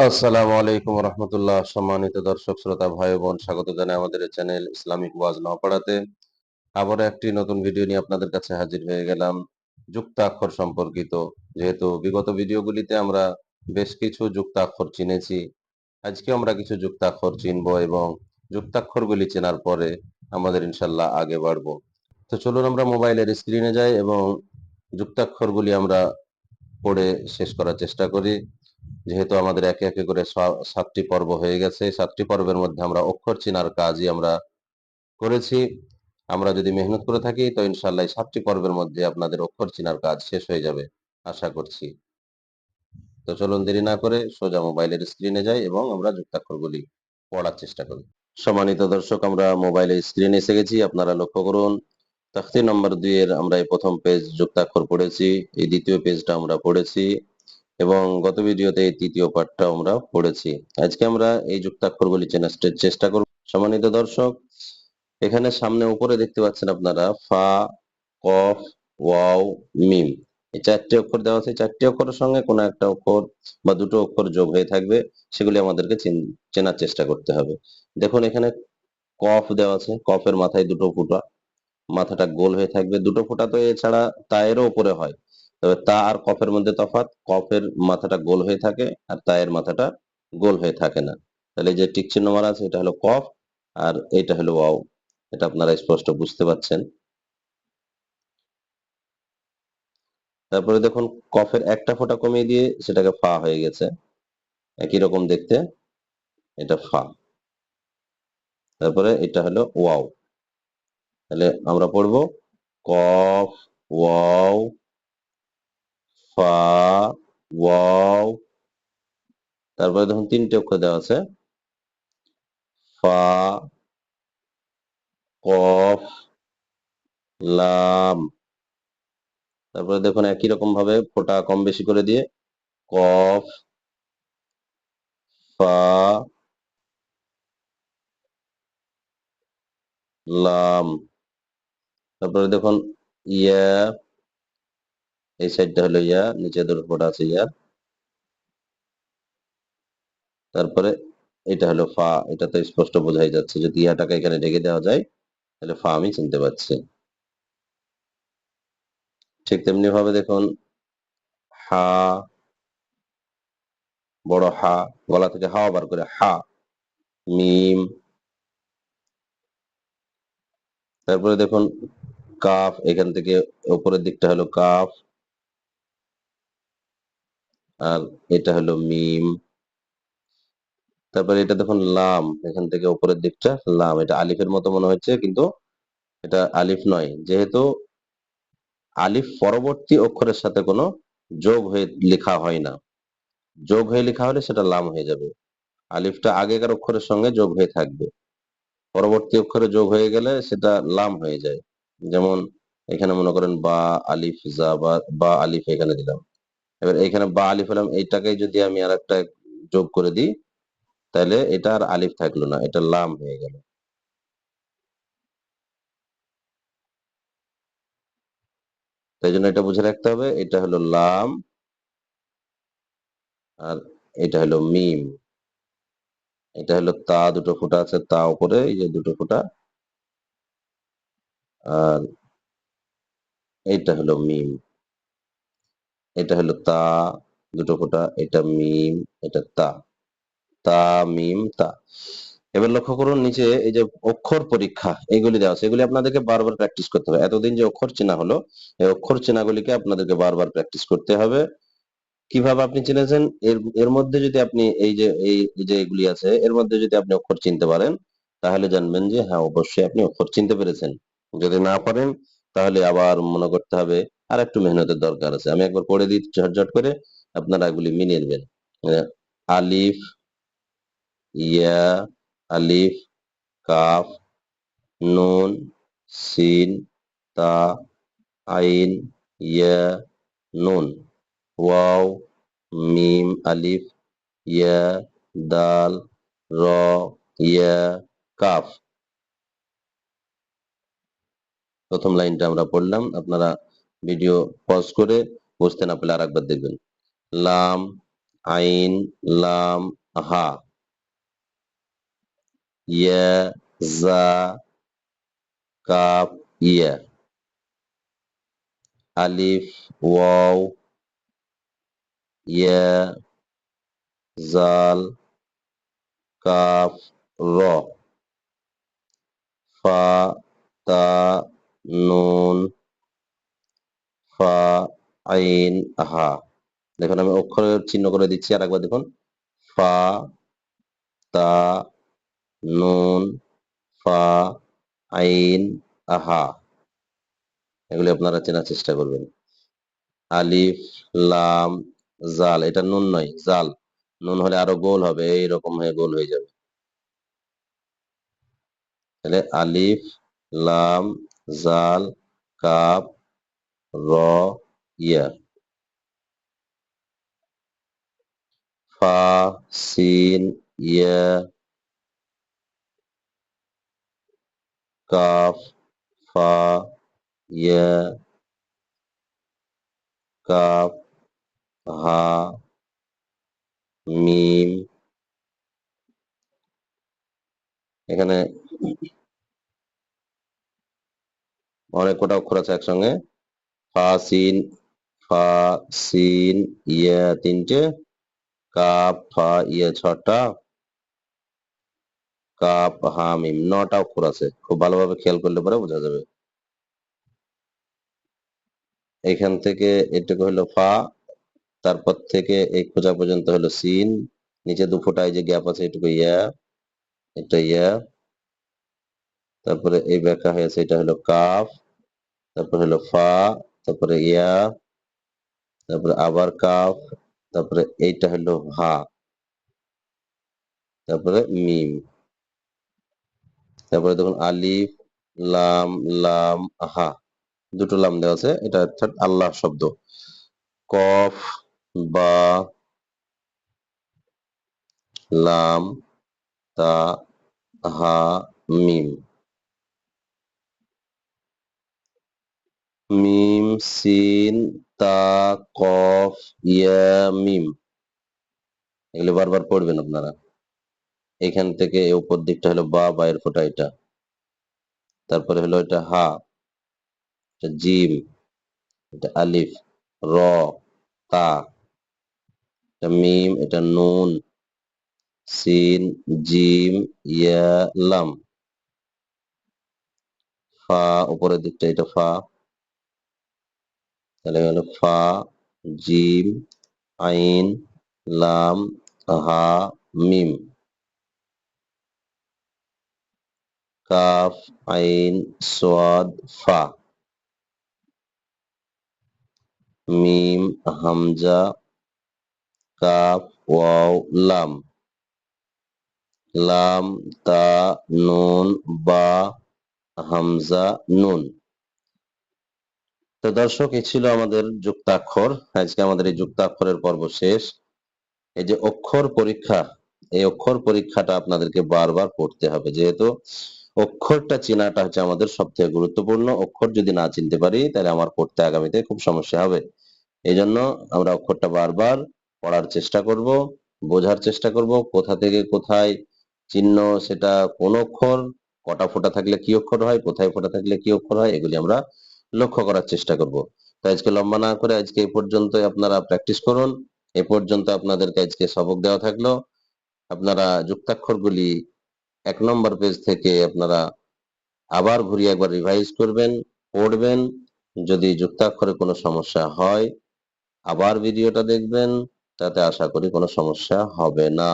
আসসালামু আলাইকুম রহমতুল্লাহ। সম্মানিত দর্শক শ্রোতা ভাই বোন, স্বাগত জানাই আমাদের চ্যানেল ইসলামিক ওয়াজ নওপাড়াতে। আবারও একটি নতুন ভিডিও নিয়ে আপনাদের কাছে হাজির হয়ে গেলাম যুক্তাক্ষর সম্পর্কিত। যেহেতু বিগত ভিডিওগুলিতে আমরা বেশ কিছু যুক্তাক্ষর চিনেছি, আজকে আমরা কিছু যুক্তাক্ষর চিনবো এবং যুক্তাক্ষরগুলি চেনার পরে আমাদের ইনশাল্লাহ আগে বাড়বো। তো চলুন আমরা মোবাইলের স্ক্রিনে যাই এবং যুক্তাক্ষরগুলি আমরা পড়ে শেষ করার চেষ্টা করি। যেহেতু আমাদের একে একে করে ৭টি পর্ব হয়ে গেছে, ৭টি পর্বের মধ্যে আমরা অক্ষর চেনার কাজই আমরা করেছি। আমরা যদি মেহনত করে থাকি তো ইনশাআল্লাহ এই ৭টি পর্বের মধ্যে আপনাদের অক্ষর চেনার কাজ শেষ হয়ে যাবে আশা করছি। তো চলুন দেরি না করে সোজা মোবাইলের স্ক্রিনে যাই এবং আমরা যুক্তাক্ষরগুলি পড়ার চেষ্টা করি। সম্মানিত দর্শক, আমরা মোবাইলের স্ক্রিনে এসে গেছি। আপনারা লক্ষ্য করুন, তাখতি নম্বর ২ এর আমরা এই প্রথম পেজ যুক্তাক্ষর পড়েছি, এই দ্বিতীয় পেজটা আমরা পড়েছি এবং গত ভিডিওতে এই তৃতীয় পাঠটা আমরা পড়েছি। আজকে আমরা এই যুক্তাক্ষরগুলি চেনার চেষ্টা করব। সম্মানিত দর্শক, এখানে সামনে উপরে দেখতে পাচ্ছেন আপনারা ফা, কফ, ওয়াও, মিম, এই ৪টি অক্ষর দেওয়া আছে। ৪টি অক্ষরের সঙ্গে কোনো একটা অক্ষর বা দুটো অক্ষর যোগ হয়ে থাকবে, সেগুলি আমাদেরকে চেনার চেষ্টা করতে হবে। দেখুন এখানে কফ দেওয়া আছে, কফের মাথায় দুটো ফুটা, মাথাটা গোল হয়ে থাকবে। দুটো ফোঁটা তো এছাড়া তা এরও উপরে হয়, তবে তা আর কফের মধ্যে তফাৎ, কফের মাথাটা গোল হয়ে থাকে আর তা এর মাথাটা গোল হয়ে থাকে না। তাহলে এই যে টিক চিহ্ন মারা আছে এটা হলো কফ আর এটা হলো ওয়াও। এটা আপনারা স্পষ্ট বুঝতে পাচ্ছেন। তারপরে দেখুন কফের একটা ফোঁটা কমিয়ে দিয়ে সেটাকে ফা হয়ে গেছে, একই রকম দেখতে, এটা ফা। তারপরে এটা হলো ওয়াও। তাহলে আমরা পড়বো কফ, ওয়াও, ফা, ওয়াও। তারপরে দেখুন ৩টে অক্ষর দেওয়া আছে, ফা, কফ, লাম। তারপরে দেখুন একই রকম ভাবে ফোঁটা কম বেশি করে দিয়ে কফ, ফা, লাম। তারপরে দেখুন ইয়া, এই সাইডটা হলো ইয়া, নিচে দুটো ফোঁটা আছে ইয়া। তারপরে এটা হলো ফা, এটা তো স্পষ্ট বোঝাই যাচ্ছে। যদি ইয়াটাকে এখানে ঢেকে দেওয়া যায় তাহলে ফা আমি চিনতে পারছি। ঠিক তেমনি ভাবে দেখুন হা, বড় হা, গলা থেকে হাওয়া বার করে হা, মিম। তারপরে দেখুন কাফ, এখান থেকে উপরের দিকটা হলো কাফ আর এটা হলো মিম। তারপরে এটা দেখুন লাম, এখান থেকে উপরের দিকটা লাম। এটা আলিফের মতো মনে হচ্ছে কিন্তু এটা আলিফ নয়, যেহেতু আলিফ পরবর্তী অক্ষরের সাথে কোনো যোগ হয়ে লেখা হয় না। যোগ হয়ে লেখা হলে সেটা লাম হয়ে যাবে। আলিফটা আগেকার অক্ষরের সঙ্গে যোগ হয়ে থাকবে, পরবর্তী অক্ষরে যোগ হয়ে গেলে সেটা লাম হয়ে যায়। যেমন এখানে মনে করেন বা আলিফ জা, বা আলিফ এখানে দিলাম, এবার এখানে বা আলিফ হলাম, এইটাকে যদি আমি আর একটা যোগ করে দিই তাহলে এটা আর আলিফ থাকলো না, এটা লাম হয়ে গেল। তাই জন্য এটা বুঝে রাখতে হবে, এটা হলো লাম আর এটা হলো মিম। এটা হলো তা, দুটো ফোঁটা আছে তা উপরে, এই যে দুটো ফোঁটা, আর এটা হলো মিম। এটা হলো তা, দুটো ফোঁটা, এটা মিম, এটা তা, তা, মিম, তা। এবার লক্ষ্য করুন নিচে এই যে অক্ষর পরীক্ষা এগুলি দেওয়া আছে, এগুলি আপনাদেরকে বারবার প্র্যাকটিস করতে হবে। এতদিন যে অক্ষর চেনা হলো, এই অক্ষর চেনাগুলিকে আপনাদেরকে বারবার প্র্যাকটিস করতে হবে। কিভাবে আপনি চিনেছেন? এর এর মধ্যে যদি আপনি এই যে এগুলি আছে এর মধ্যে যদি আপনি অক্ষর চিনতে পারেন তাহলে জানবেন যে হ্যাঁ অবশ্যই আপনি অক্ষর চিনতে পেরেছেন। যদি না পারেন তাহলে আবার মনে করতে হবে আর একটু মেহনতের দরকার আছে। আমি একবার পড়ে দিই ঝটঝট করে, আপনারা এগুলি মিলিয়ে নেবেন। আলিফ, ইয়া, আলিফ, কাফ, নুন, সিন, তা, আইন, ইয়া, নুন, ওয়াও, মিম, আলিফ, ইয়া, দাল, র, ইয়া, কাফ। প্রথম লাইনটা আমরা পড়লাম, আপনারা ভিডিও পজ করে বুঝতে না পারলে আরেকবার দেখবেন। লাম, আইন লাম হা, ইয়া জা কাফ ইয়া, আলিফ ওয়াও ইয়া জাল কাফ র, ফা তা নুন ফা আইন হা। দেখুন আমি অক্ষরের চিহ্ন করে দিচ্ছি, আর একবার দেখুন, ফা তা নুন ফা আইন হা। এগুলি আপনারা চেনার চেষ্টা করবেন। আলিফ লাম জাল, এটা নুন নয়, জাল। নুন হলে আরো গোল হবে, এইরকম হয়ে গোল হয়ে যাবে। তাহলে আলিফ লাম জাল কাফ র ইয়া, ফা সিন ইয়া কাফ ফা ইয়া কাফ হা মিম। এখানে অনেক কটা অক্ষর আছে একসঙ্গে, ফা সিন ইয়া তিনটে, কাফ ফা ইয়া ছটা, কাফ হা মিম নটা অক্ষর আছে। খুব ভালোভাবে খেয়াল করলে পরে বোঝা যাবে। এখান থেকে এটুকু হলো ফা, তারপর থেকে এই খোঁজা পর্যন্ত হলো সিন, নিচে দু ফোঁটায় যে গ্যাপ আছে এটুকু ইয়া, এটা ইয়া, তারপরে এই ব্যাখ্যা হয়েছে এটা হলো কাফ, তারপরে হলো ফা, তারপরে ইয়া, তারপরে আবার কাফ, তারপরে এইটা হলো হা, তারপরে মিম। তারপরে দেখুন আলিফ লাম লাম হা, দুটো লাম দেওয়া আছে, এটা অর্থাৎ আল্লাহ শব্দ। কফ বা লাম তা হা মিম, মিম সিন তা কফ ইয়া মিম। এগুলো বারবার পড়বেন আপনারা। এখান থেকে এই উপর দিকটা হলো বা, এর ফোঁটা এটা, তারপরে হলো এটা হা, এটা জিম, এটা আলিফ, র তা, এটা মিম, এটা নুন, সিন জিম ইয়া লাম, ফা উপরের দিকটা এটা ফা, তাহলে হলো ফা জিম আইন লাম হা মিম, কাফ আইন সোয়াদ ফা, মিম হামজা কাফ ওয়াও লাম, লাম তা নুন বা হামজা নুন। তো দর্শক, এই ছিল আমাদের যুক্তাক্ষর। আজকে আমাদের এই যুক্তাক্ষরের পর্ব শেষ। এই যে অক্ষর পরীক্ষা, এই অক্ষর পরীক্ষাটা আপনাদেরকে বারবার পড়তে হবে, যেহেতু অক্ষরটা চেনাটা হচ্ছে আমাদের সবথেকে গুরুত্বপূর্ণ। অক্ষর যদি না চিনতে পারি তাহলে আমার পড়তে আগামীতে খুব সমস্যা হবে। এই জন্য আমরা অক্ষরটা বারবার পড়ার চেষ্টা করব, বোঝার চেষ্টা করব, কোথা থেকে কোথায় চিহ্ন, সেটা কোন অক্ষর, কটা ফোঁটা থাকলে কি অক্ষর হয়, কোথায় ফোঁটা থাকলে কি অক্ষর হয়, এগুলি আমরা লক্ষ্য করার চেষ্টা করব। তো আজকে লম্বা না করে আজকে এই পর্যন্ত আপনারা প্র্যাকটিস করুন। এ পর্যন্ত আপনাদেরকে আজকে সবক দেওয়া থাকলো। আপনারা যুক্তাক্ষরগুলি ১ নম্বর পেজ থেকে আপনারা আবার ঘুরিয়ে একবার রিভাইজ করবেন, পড়বেন। যদি যুক্তাক্ষরে কোনো সমস্যা হয় আবার ভিডিওটা দেখবেন, তাতে আশা করি কোনো সমস্যা হবে না।